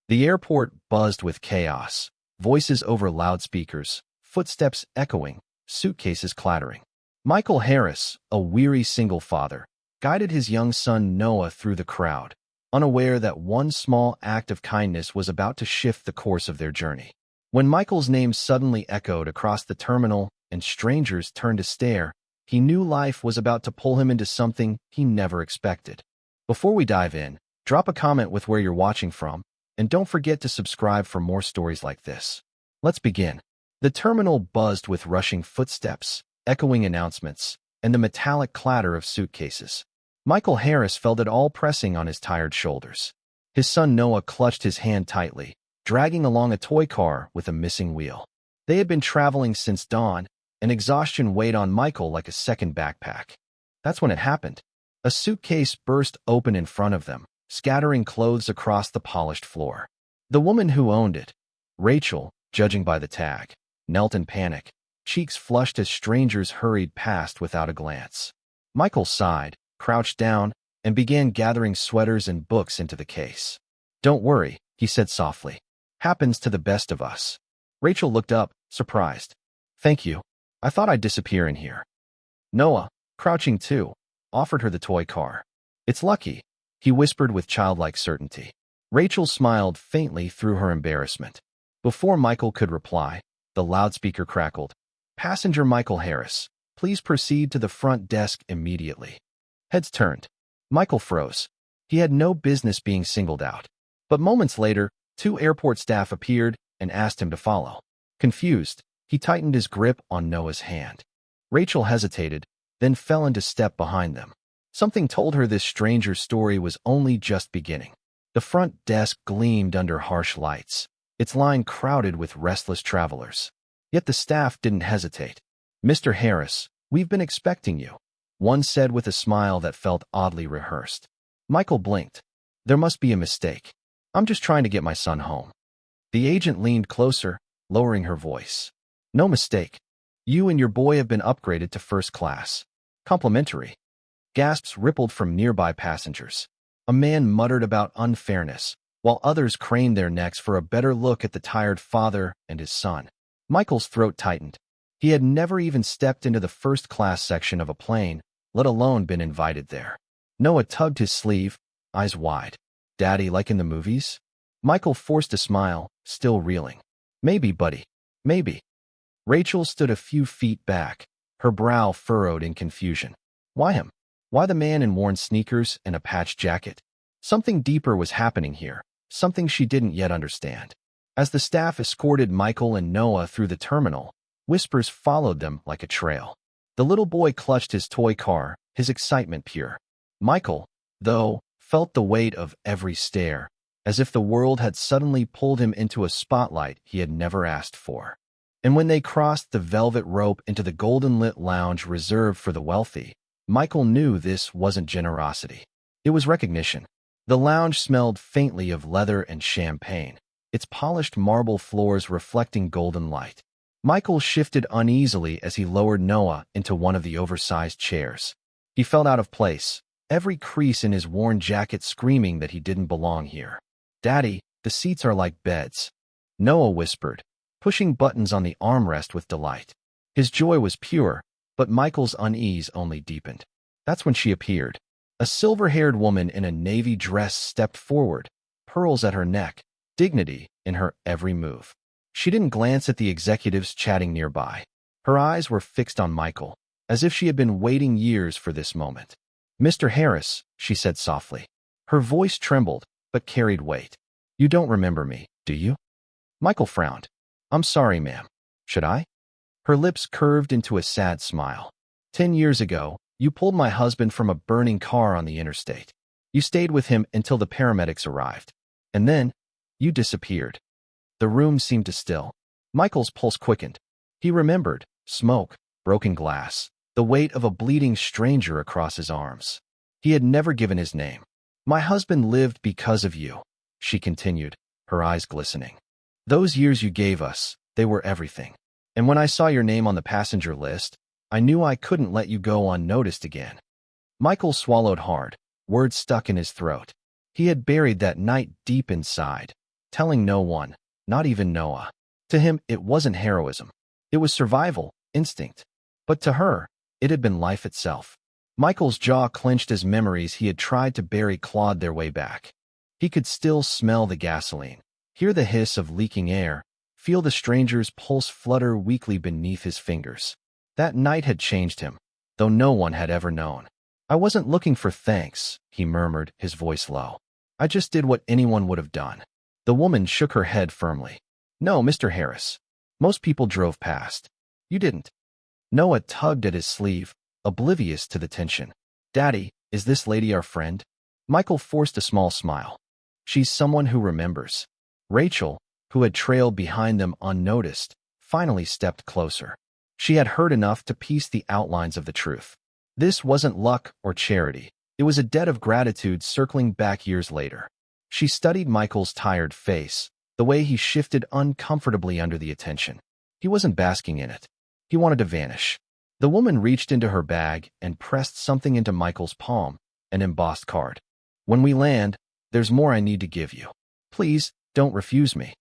The airport buzzed with chaos, voices over loudspeakers, footsteps echoing, suitcases clattering. Michael Harris, a weary single father, guided his young son Noah through the crowd, unaware that one small act of kindness was about to shift the course of their journey. When Michael's name suddenly echoed across the terminal and strangers turned to stare, he knew life was about to pull him into something he never expected. Before we dive in, drop a comment with where you're watching from, and don't forget to subscribe for more stories like this. Let's begin. The terminal buzzed with rushing footsteps, echoing announcements, and the metallic clatter of suitcases. Michael Harris felt it all pressing on his tired shoulders. His son Noah clutched his hand tightly, dragging along a toy car with a missing wheel. They had been traveling since dawn, and exhaustion weighed on Michael like a second backpack. That's when it happened. A suitcase burst open in front of them, scattering clothes across the polished floor. The woman who owned it, Rachel, judging by the tag, knelt in panic, cheeks flushed as strangers hurried past without a glance. Michael sighed, crouched down, and began gathering sweaters and books into the case. "Don't worry," he said softly. "Happens to the best of us." Rachel looked up, surprised. "Thank you. I thought I'd disappear in here." Noah, crouching too, offered her the toy car. "It's lucky," he whispered with childlike certainty. Rachel smiled faintly through her embarrassment. Before Michael could reply, the loudspeaker crackled. "Passenger Michael Harris, please proceed to the front desk immediately." Heads turned. Michael froze. He had no business being singled out. But moments later, two airport staff appeared and asked him to follow. Confused, he tightened his grip on Noah's hand. Rachel hesitated, then fell into step behind them. Something told her this stranger's story was only just beginning. The front desk gleamed under harsh lights, its line crowded with restless travelers. Yet the staff didn't hesitate. "Mr. Harris, we've been expecting you," one said with a smile that felt oddly rehearsed. Michael blinked. "There must be a mistake. I'm just trying to get my son home." The agent leaned closer, lowering her voice. "No mistake. You and your boy have been upgraded to first class. Complimentary." Gasps rippled from nearby passengers. A man muttered about unfairness, while others craned their necks for a better look at the tired father and his son. Michael's throat tightened. He had never even stepped into the first-class section of a plane, let alone been invited there. Noah tugged his sleeve, eyes wide. "Daddy, like in the movies?" Michael forced a smile, still reeling. "Maybe, buddy. Maybe." Rachel stood a few feet back, her brow furrowed in confusion. Why him? Why the man in worn sneakers and a patched jacket? Something deeper was happening here, something she didn't yet understand. As the staff escorted Michael and Noah through the terminal, whispers followed them like a trail. The little boy clutched his toy car, his excitement pure. Michael, though, felt the weight of every stare, as if the world had suddenly pulled him into a spotlight he had never asked for. And when they crossed the velvet rope into the golden-lit lounge reserved for the wealthy, Michael knew this wasn't generosity. It was recognition. The lounge smelled faintly of leather and champagne, its polished marble floors reflecting golden light. Michael shifted uneasily as he lowered Noah into one of the oversized chairs. He felt out of place, every crease in his worn jacket screaming that he didn't belong here. "Daddy, the seats are like beds," Noah whispered, pushing buttons on the armrest with delight. His joy was pure, but Michael's unease only deepened. That's when she appeared. A silver-haired woman in a navy dress stepped forward, pearls at her neck, dignity in her every move. She didn't glance at the executives chatting nearby. Her eyes were fixed on Michael, as if she had been waiting years for this moment. "Mr. Harris," she said softly. Her voice trembled, but carried weight. "You don't remember me, do you?" Michael frowned. "I'm sorry, ma'am. Should I?" Her lips curved into a sad smile. 10 years ago, you pulled my husband from a burning car on the interstate. You stayed with him until the paramedics arrived. And then, you disappeared." The room seemed to still. Michael's pulse quickened. He remembered smoke, broken glass, the weight of a bleeding stranger across his arms. He had never given his name. "My husband lived because of you," she continued, her eyes glistening. "Those years you gave us, they were everything. And when I saw your name on the passenger list, I knew I couldn't let you go unnoticed again." Michael swallowed hard, words stuck in his throat. He had buried that night deep inside, telling no one, not even Noah. To him, it wasn't heroism. It was survival, instinct. But to her, it had been life itself. Michael's jaw clenched as memories he had tried to bury clawed their way back. He could still smell the gasoline, hear the hiss of leaking air, feel the stranger's pulse flutter weakly beneath his fingers. That night had changed him, though no one had ever known. "I wasn't looking for thanks," he murmured, his voice low. "I just did what anyone would have done." The woman shook her head firmly. "No, Mr. Harris. Most people drove past. You didn't." Noah tugged at his sleeve, oblivious to the tension. "Daddy, is this lady our friend?" Michael forced a small smile. "She's someone who remembers." Rachel, who had trailed behind them unnoticed, finally stepped closer. She had heard enough to piece the outlines of the truth. This wasn't luck or charity. It was a debt of gratitude circling back years later. She studied Michael's tired face, the way he shifted uncomfortably under the attention. He wasn't basking in it. He wanted to vanish. The woman reached into her bag and pressed something into Michael's palm, an embossed card. "When we land, there's more I need to give you. Please, don't refuse me."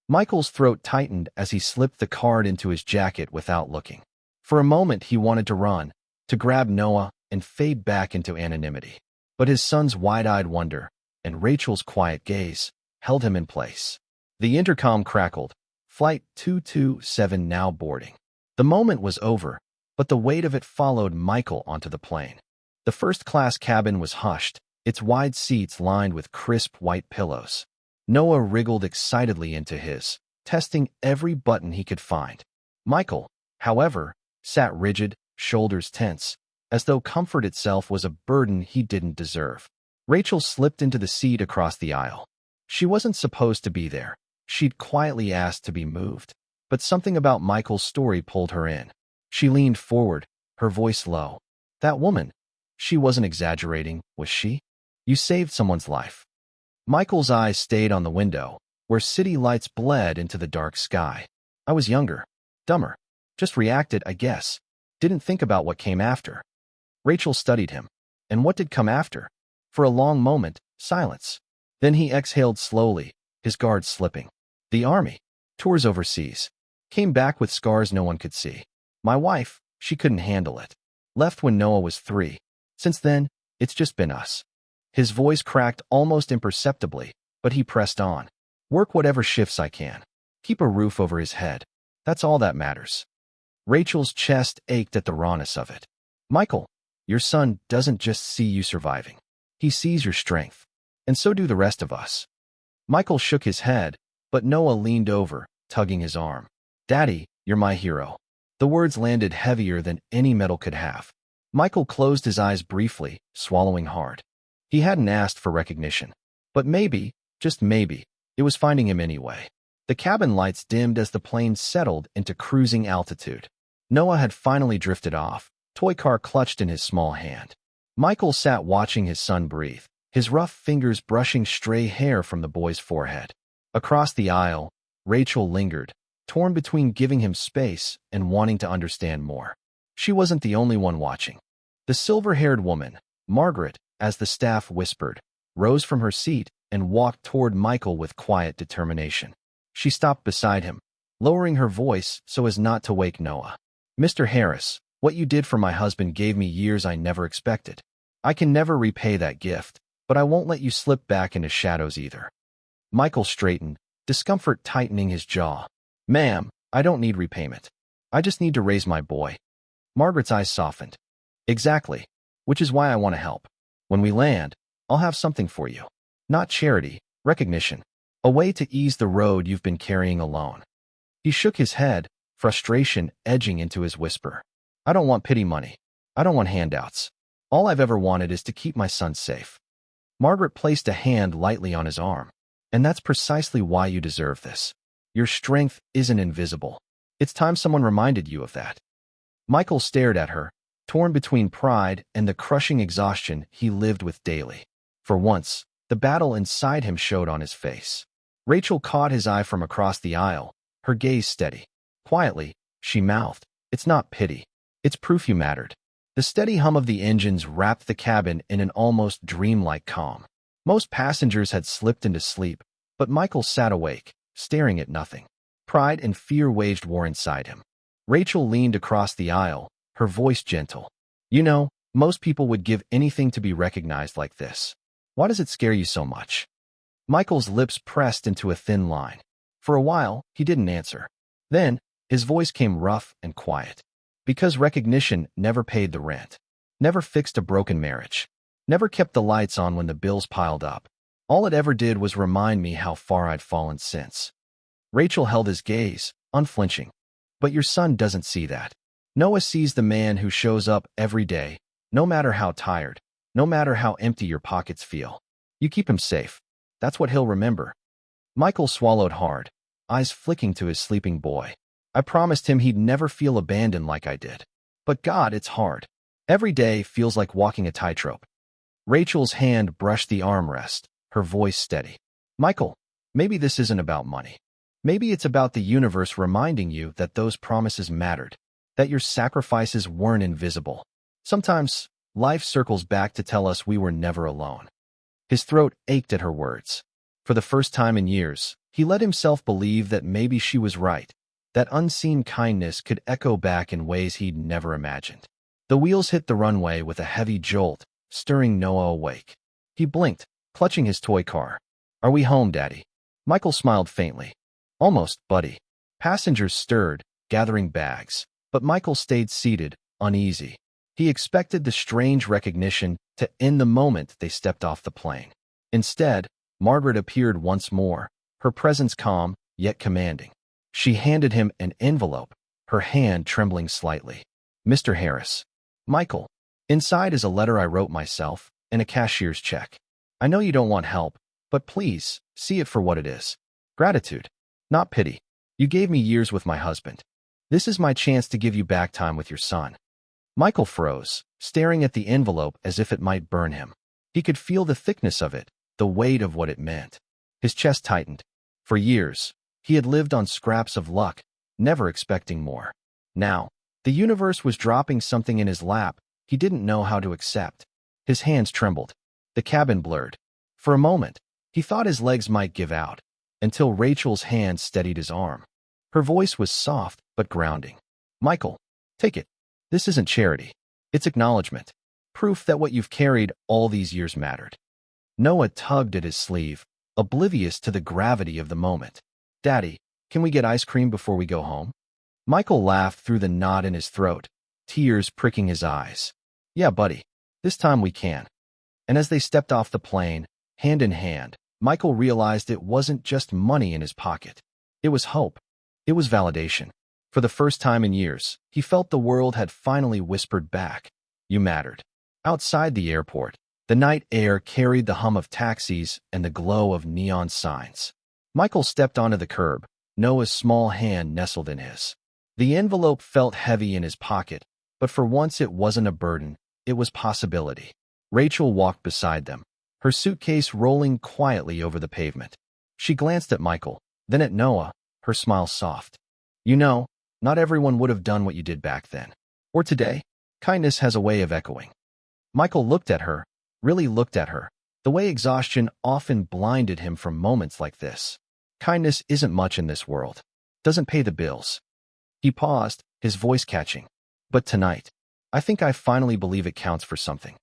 Michael's throat tightened as he slipped the card into his jacket without looking. For a moment he wanted to run, to grab Noah and fade back into anonymity. But his son's wide-eyed wonder and Rachel's quiet gaze held him in place. The intercom crackled. "Flight 227 now boarding." The moment was over, but the weight of it followed Michael onto the plane. The first-class cabin was hushed, its wide seats lined with crisp white pillows. Noah wriggled excitedly into his, testing every button he could find. Michael, however, sat rigid, shoulders tense, as though comfort itself was a burden he didn't deserve. Rachel slipped into the seat across the aisle. She wasn't supposed to be there. She'd quietly asked to be moved. But something about Michael's story pulled her in. She leaned forward, her voice low. "That woman, she wasn't exaggerating, was she? You saved someone's life." Michael's eyes stayed on the window, where city lights bled into the dark sky. "I was younger, dumber. Just reacted, I guess. Didn't think about what came after." Rachel studied him. And what did come after? For a long moment, silence. Then he exhaled slowly, his guard slipping. "The army. Tours overseas. Came back with scars no one could see. My wife, she couldn't handle it. Left when Noah was 3. Since then, it's just been us." His voice cracked almost imperceptibly, but he pressed on. "Work whatever shifts I can. Keep a roof over his head. That's all that matters." Rachel's chest ached at the rawness of it. "Michael, your son doesn't just see you surviving. He sees your strength. And so do the rest of us." Michael shook his head, but Noah leaned over, tugging his arm. "Daddy, you're my hero." The words landed heavier than any metal could have. Michael closed his eyes briefly, swallowing hard. He hadn't asked for recognition. But maybe, just maybe, it was finding him anyway. The cabin lights dimmed as the plane settled into cruising altitude. Noah had finally drifted off, toy car clutched in his small hand. Michael sat watching his son breathe, his rough fingers brushing stray hair from the boy's forehead. Across the aisle, Rachel lingered, torn between giving him space and wanting to understand more. She wasn't the only one watching. The silver-haired woman, Margaret, as the staff whispered, rose from her seat and walked toward Michael with quiet determination. She stopped beside him, lowering her voice so as not to wake Noah. "Mr. Harris, what you did for my husband gave me years I never expected. I can never repay that gift, but I won't let you slip back into shadows either." Michael straightened, discomfort tightening his jaw. "Ma'am, I don't need repayment. I just need to raise my boy." Margaret's eyes softened. "Exactly. Which is why I want to help. When we land, I'll have something for you. Not charity, recognition. A way to ease the road you've been carrying alone." He shook his head, frustration edging into his whisper. "I don't want pity money. I don't want handouts. All I've ever wanted is to keep my son safe." Margaret placed a hand lightly on his arm. "And that's precisely why you deserve this. Your strength isn't invisible. It's time someone reminded you of that." Michael stared at her, torn between pride and the crushing exhaustion he lived with daily. For once, the battle inside him showed on his face. Rachel caught his eye from across the aisle, her gaze steady. Quietly, she mouthed, "It's not pity. It's proof you mattered." The steady hum of the engines wrapped the cabin in an almost dreamlike calm. Most passengers had slipped into sleep, But Michael sat awake, staring at nothing. Pride and fear waged war inside him. Rachel leaned across the aisle, her voice gentle. You know, most people would give anything to be recognized like this. Why does it scare you so much? Michael's lips pressed into a thin line. For a while, he didn't answer. Then, his voice came rough and quiet. Because recognition never paid the rent. Never fixed a broken marriage. Never kept the lights on when the bills piled up. All it ever did was remind me how far I'd fallen since. Rachel held his gaze, unflinching. But your son doesn't see that. Noah sees the man who shows up every day, no matter how tired, no matter how empty your pockets feel. You keep him safe. That's what he'll remember. Michael swallowed hard, eyes flicking to his sleeping boy. I promised him he'd never feel abandoned like I did. But God, it's hard. Every day feels like walking a tightrope. Rachel's hand brushed the armrest, her voice steady. Michael, maybe this isn't about money. Maybe it's about the universe reminding you that those promises mattered, that your sacrifices weren't invisible. Sometimes, life circles back to tell us we were never alone. His throat ached at her words. For the first time in years, he let himself believe that maybe she was right, that unseen kindness could echo back in ways he'd never imagined. The wheels hit the runway with a heavy jolt, stirring Noah awake. He blinked, clutching his toy car. Are we home, Daddy? Michael smiled faintly. Almost, buddy. Passengers stirred, gathering bags, but Michael stayed seated, uneasy. He expected the strange recognition to end the moment they stepped off the plane. Instead, Margaret appeared once more, her presence calm, yet commanding. She handed him an envelope, her hand trembling slightly. Mr. Harris. Michael. Inside is a letter I wrote myself, and a cashier's check. I know you don't want help, but please, see it for what it is. Gratitude. Not pity. You gave me years with my husband. This is my chance to give you back time with your son. Michael froze, staring at the envelope as if it might burn him. He could feel the thickness of it, the weight of what it meant. His chest tightened. For years, he had lived on scraps of luck, never expecting more. Now, the universe was dropping something in his lap he didn't know how to accept. His hands trembled. The cabin blurred. For a moment, he thought his legs might give out, until Rachel's hand steadied his arm. Her voice was soft but grounding. Michael, take it. This isn't charity. It's acknowledgement. Proof that what you've carried all these years mattered. Noah tugged at his sleeve, oblivious to the gravity of the moment. Daddy, can we get ice cream before we go home? Michael laughed through the knot in his throat, tears pricking his eyes. Yeah, buddy. This time we can. And as they stepped off the plane, hand in hand, Michael realized it wasn't just money in his pocket. It was hope. It was validation. For the first time in years, he felt the world had finally whispered back. You mattered. Outside the airport, the night air carried the hum of taxis and the glow of neon signs. Michael stepped onto the curb, Noah's small hand nestled in his. The envelope felt heavy in his pocket, but for once it wasn't a burden, it was possibility. Rachel walked beside them, her suitcase rolling quietly over the pavement. She glanced at Michael, then at Noah, her smile soft. You know, not everyone would have done what you did back then. Or today. Kindness has a way of echoing. Michael looked at her, really looked at her, the way exhaustion often blinded him from moments like this. Kindness isn't much in this world. Doesn't pay the bills. He paused, his voice catching. But tonight, I think I finally believe it counts for something.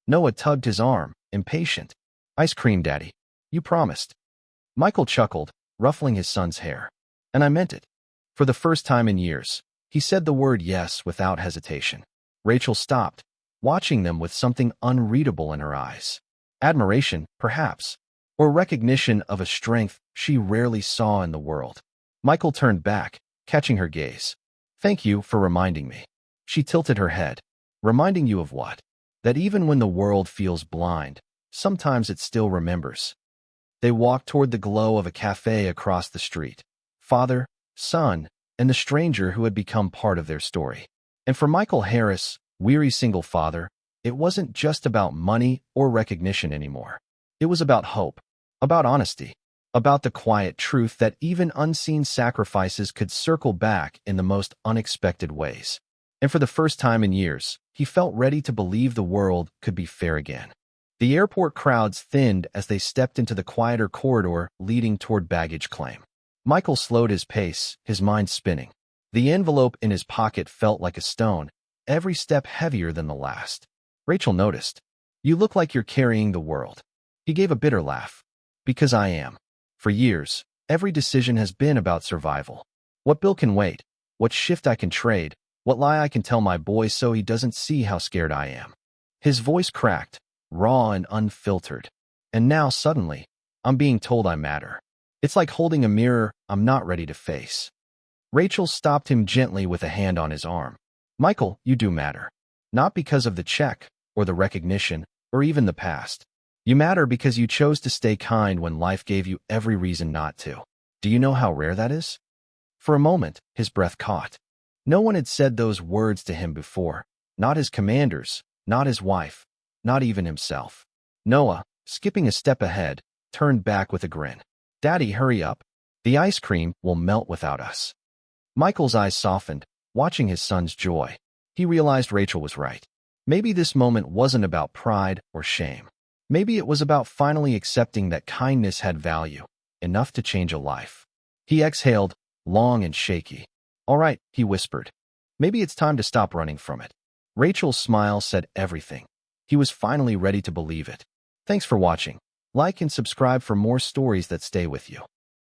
Noah tugged his arm, impatient. Ice cream, Daddy. You promised. Michael chuckled, ruffling his son's hair. And I meant it. For the first time in years, he said the word yes without hesitation. Rachel stopped, watching them with something unreadable in her eyes. Admiration, perhaps, or recognition of a strength she rarely saw in the world. Michael turned back, catching her gaze. Thank you for reminding me. She tilted her head. Reminding you of what? That even when the world feels blind, sometimes it still remembers. They walked toward the glow of a cafe across the street. Father, son, and the stranger who had become part of their story. And for Michael Harris, weary single father, it wasn't just about money or recognition anymore. It was about hope, about honesty, about the quiet truth that even unseen sacrifices could circle back in the most unexpected ways. And for the first time in years, he felt ready to believe the world could be fair again. The airport crowds thinned as they stepped into the quieter corridor leading toward baggage claim. Michael slowed his pace, his mind spinning. The envelope in his pocket felt like a stone, every step heavier than the last. Rachel noticed. "You look like you're carrying the world." He gave a bitter laugh. "Because I am. For years, every decision has been about survival. What bill can wait? What shift I can trade? What lie I can tell my boy so he doesn't see how scared I am." His voice cracked, raw and unfiltered. "And now, suddenly, I'm being told I matter. It's like holding a mirror I'm not ready to face." Rachel stopped him gently with a hand on his arm. "Michael, you do matter. Not because of the check, or the recognition, or even the past. You matter because you chose to stay kind when life gave you every reason not to. Do you know how rare that is?" For a moment, his breath caught. No one had said those words to him before. Not his commanders, not his wife, not even himself. Noah, skipping a step ahead, turned back with a grin. "Daddy, hurry up. The ice cream will melt without us." Michael's eyes softened, watching his son's joy. He realized Rachel was right. Maybe this moment wasn't about pride or shame. Maybe it was about finally accepting that kindness had value, enough to change a life. He exhaled, long and shaky. "All right," he whispered. "Maybe it's time to stop running from it." Rachel's smile said everything. He was finally ready to believe it. Thanks for watching. Like and subscribe for more stories that stay with you.